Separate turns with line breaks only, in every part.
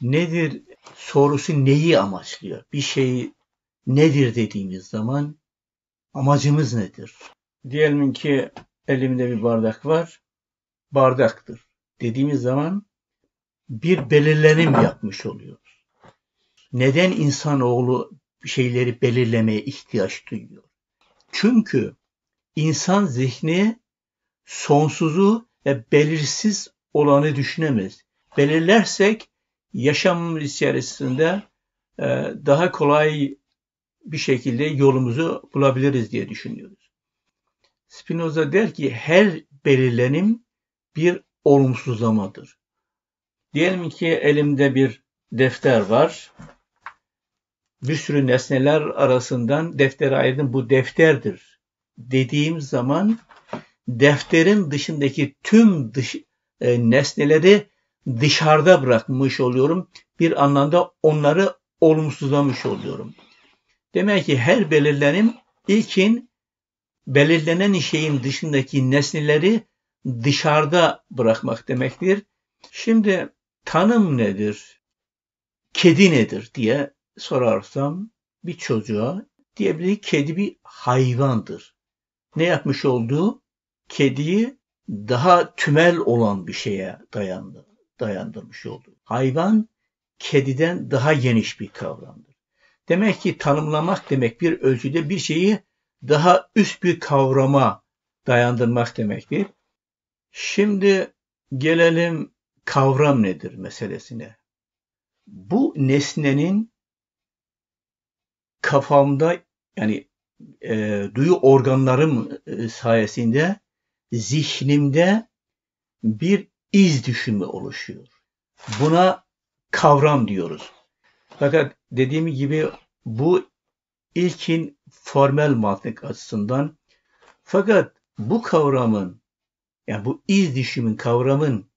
Nedir sorusu neyi amaçlıyor? Bir şey nedir dediğimiz zaman amacımız nedir? Diyelim ki elimde bir bardak var. Bardaktır dediğimiz zaman bir belirlenim yapmış oluyoruz. Neden insanoğlu şeyleri belirlemeye ihtiyaç duyuyor? Çünkü insan zihni sonsuzu ve belirsiz olanı düşünemez. Belirlersek yaşamımız içerisinde daha kolay bir şekilde yolumuzu bulabiliriz diye düşünüyoruz. Spinoza der ki her belirlenim bir olumsuzlamadır. Diyelim ki elimde bir defter var. Bir sürü nesneler arasından deftere ayırdım, bu defterdir dediğim zaman defterin dışındaki tüm nesneleri dışarıda bırakmış oluyorum. Bir anlamda onları olumsuzlamış oluyorum. Demek ki her belirlenim ilkin belirlenen şeyin dışındaki nesneleri dışarıda bırakmak demektir. Şimdi tanım nedir? Kedi nedir diye sorarsam bir çocuğa diyebilir kedi bir hayvandır. Ne yapmış olduğu? Kediyi daha tümel olan bir şeye dayandırmış oldu. Hayvan kediden daha geniş bir kavramdır. Demek ki tanımlamak demek bir ölçüde bir şeyi daha üst bir kavrama dayandırmak demektir. Şimdi gelelim kavram nedir meselesine. Bu nesnenin kafamda yani duyu organlarım sayesinde zihnimde bir iz düşümü oluşuyor. Buna kavram diyoruz. Fakat dediğim gibi bu ilkin formel mantık açısından. Fakat bu kavramın yani bu iz düşümün kavramın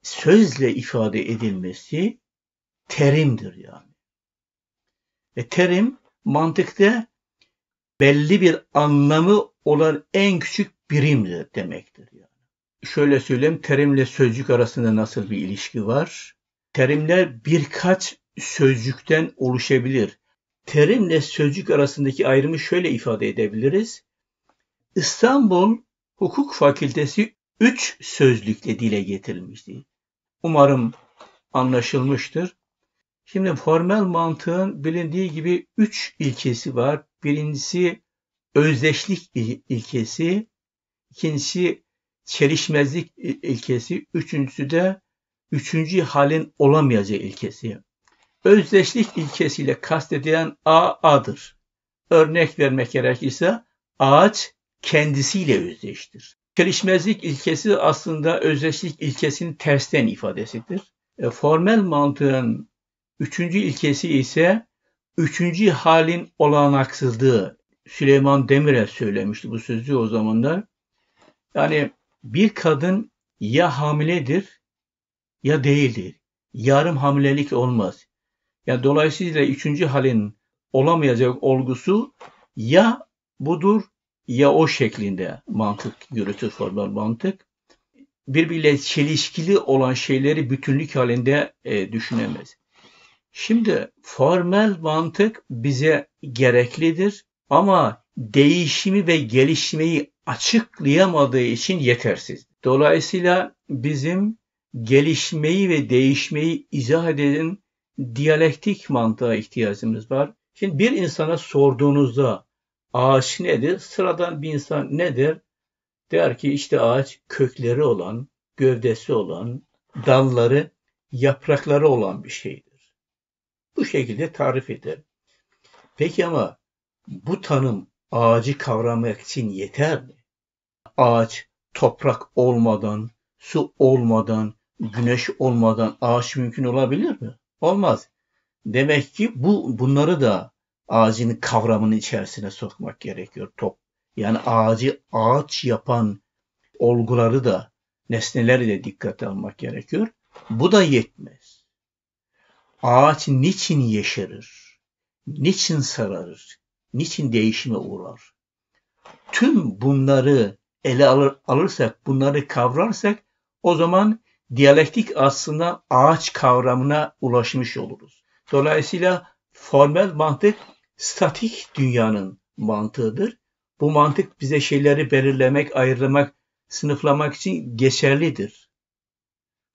sözle ifade edilmesi terimdir yani. Terim mantıkta belli bir anlamı olan en küçük birimdir demektir yani. Şöyle söyleyeyim, terimle sözcük arasında nasıl bir ilişki var? Terimler birkaç sözcükten oluşabilir. Terimle sözcük arasındaki ayrımı şöyle ifade edebiliriz. İstanbul Hukuk Fakültesi 3 sözlükle dile getirilmişti. Umarım anlaşılmıştır. Şimdi formel mantığın bilindiği gibi 3 ilkesi var. Birincisi özdeşlik ilkesi, ikincisi çelişmezlik ilkesi, üçüncüsü de üçüncü halin olamayacağı ilkesi. Özdeşlik ilkesiyle kastedilen A'dır. Örnek vermek gerekirse ağaç kendisiyle özdeştir. Çelişmezlik ilkesi aslında özdeşlik ilkesinin tersten ifadesidir. Formel mantığın üçüncü ilkesi ise üçüncü halin olanaksızlığı. Süleyman Demirel söylemişti bu sözü o zamanlar. Yani bir kadın ya hamiledir ya değildir. Yarım hamilelik olmaz. Yani dolayısıyla üçüncü halin olamayacak olgusu ya budur ya o şeklinde mantık yürütür formel mantık. Birbiriyle çelişkili olan şeyleri bütünlük halinde düşünemez. Şimdi formel mantık bize gereklidir ama değişimi ve gelişmeyi açıklayamadığı için yetersiz. Dolayısıyla bizim gelişmeyi ve değişmeyi izah eden diyalektik mantığa ihtiyacımız var. Şimdi bir insana sorduğunuzda ağaç nedir? Sıradan bir insan nedir? Der ki işte ağaç kökleri olan, gövdesi olan, dalları, yaprakları olan bir şeydir. Bu şekilde tarif eder. Peki ama bu tanım ağacı kavramak için yeter mi? Ağaç toprak olmadan, su olmadan, güneş olmadan ağaç mümkün olabilir mi? Olmaz. Demek ki bunları da ağacın kavramının içerisine sokmak gerekiyor. Yani ağacı ağaç yapan olguları da, nesneleri de dikkate almak gerekiyor. Bu da yetmez. Ağaç niçin yeşerir? Niçin sararır? Niçin değişime uğrar? Tüm bunları ele alırsak, bunları kavrarsak o zaman diyalektik aslında ağaç kavramına ulaşmış oluruz. Dolayısıyla formel mantık statik dünyanın mantığıdır. Bu mantık bize şeyleri belirlemek, ayırmak, sınıflamak için geçerlidir.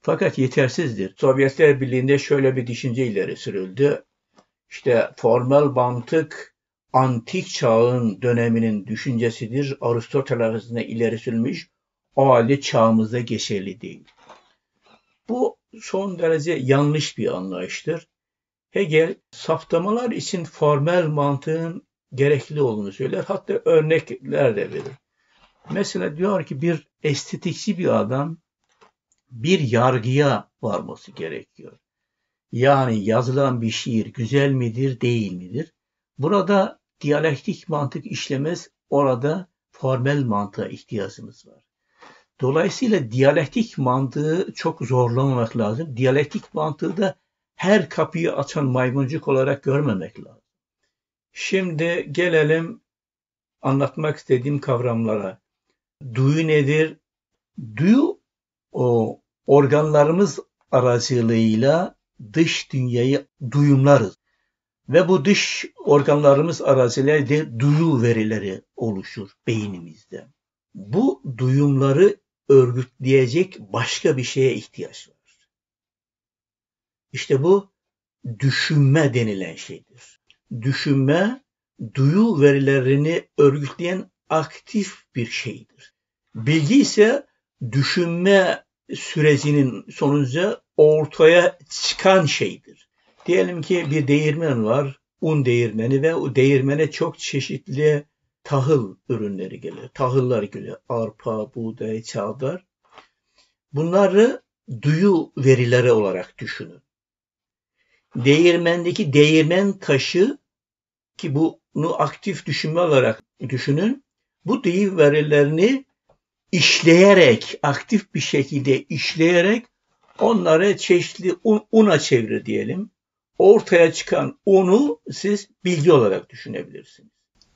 Fakat yetersizdir. Sovyetler Birliği'nde şöyle bir düşünce ileri sürüldü. İşte formel mantık antik çağın döneminin düşüncesidir. Aristoteles arasında ileri sürülmüş. O halde çağımızda geçerli değil. Bu son derece yanlış bir anlayıştır. Hegel saptamalar için formel mantığın gerekli olduğunu söyler. Hatta örnekler de verir. Mesela diyor ki bir estetikçi bir adam bir yargıya varması gerekiyor. Yani yazılan bir şiir güzel midir, değil midir? Burada diyalektik mantık işlemez, orada formel mantığa ihtiyacımız var. Dolayısıyla diyalektik mantığı çok zorlamamak lazım. Diyalektik mantığı da her kapıyı açan maymuncuk olarak görmemek lazım. Şimdi gelelim anlatmak istediğim kavramlara. Duyu nedir? Duyu organlarımız aracılığıyla dış dünyayı duyumlarız. Ve bu dış organlarımız aracılığıyla duyu verileri oluşur beynimizde. Bu duyumları örgütleyecek başka bir şeye ihtiyaç var. İşte bu düşünme denilen şeydir. Düşünme, duyu verilerini örgütleyen aktif bir şeydir. Bilgi ise düşünme sürecinin sonucu ortaya çıkan şeydir. Diyelim ki bir değirmen var, un değirmeni ve o değirmene çok çeşitli tahıl ürünleri geliyor. Tahıllar geliyor. Arpa, buğday, çavdar. Bunları duyu verileri olarak düşünün. Değirmendeki değirmen taşı ki bunu aktif düşünme olarak düşünün. Bu duyu verilerini işleyerek, aktif bir şekilde işleyerek onları çeşitli una çevir diyelim. Ortaya çıkan unu siz bilgi olarak düşünebilirsiniz.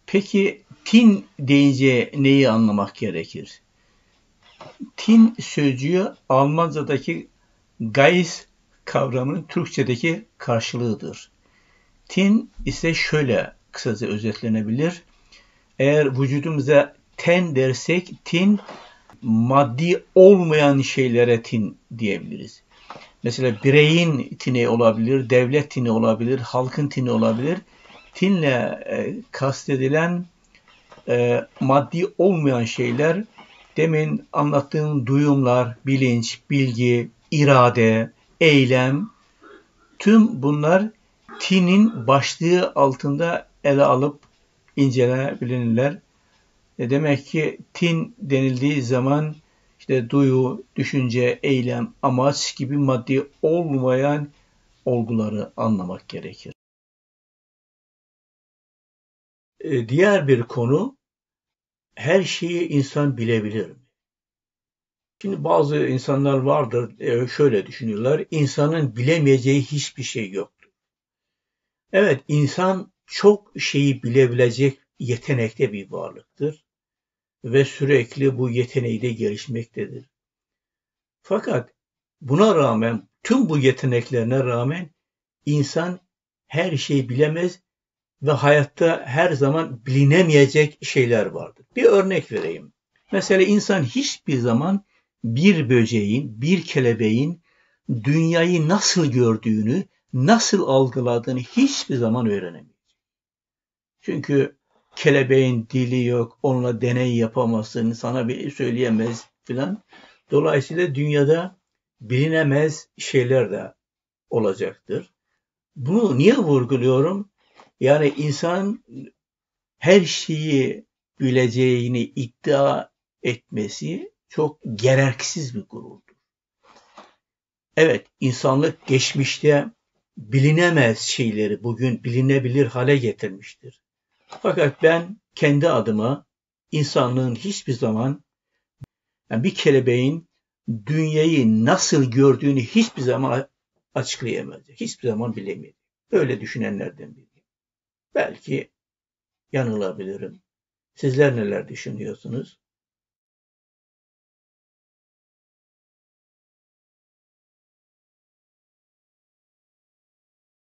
Peki tin deyince neyi anlamak gerekir? Tin sözcüğü Almanca'daki Geist kavramının Türkçedeki karşılığıdır. Tin ise şöyle kısaca özetlenebilir. Eğer vücudumuza ten dersek tin maddi olmayan şeylere tin diyebiliriz. Mesela bireyin tini olabilir, devlet tini olabilir, halkın tini olabilir. Tinle kastedilen maddi olmayan şeyler demin anlattığım duyumlar, bilinç, bilgi, irade, eylem tüm bunlar tinin başlığı altında ele alıp incelenebilirler. Demek ki tin denildiği zaman işte duyu, düşünce, eylem, amaç gibi maddi olmayan olguları anlamak gerekir. Diğer bir konu, her şeyi insan bilebilir mi? Şimdi bazı insanlar vardır, şöyle düşünüyorlar, insanın bilemeyeceği hiçbir şey yoktur. Evet, insan çok şeyi bilebilecek yetenekte bir varlıktır ve sürekli bu yeteneği de gelişmektedir. Fakat buna rağmen, tüm bu yeteneklerine rağmen insan her şeyi bilemez ve hayatta her zaman bilinemeyecek şeyler vardır. Bir örnek vereyim. Mesela insan hiçbir zaman bir böceğin, bir kelebeğin dünyayı nasıl gördüğünü, nasıl algıladığını hiçbir zaman öğrenemeyecek. Çünkü kelebeğin dili yok, onunla deney yapamazsın, sana bir söyleyemez filan. Dolayısıyla dünyada bilinemez şeyler de olacaktır. Bunu niye vurguluyorum? Yani insan her şeyi bileceğini iddia etmesi çok gereksiz bir gururdur. Evet, insanlık geçmişte bilinemez şeyleri bugün bilinebilir hale getirmiştir. Fakat ben kendi adıma insanlığın hiçbir zaman bir kelebeğin dünyayı nasıl gördüğünü hiçbir zaman açıklayamayacak. Hiçbir zaman bilemeyecek. Öyle düşünenlerden biriyim. Belki yanılabilirim. Sizler neler düşünüyorsunuz?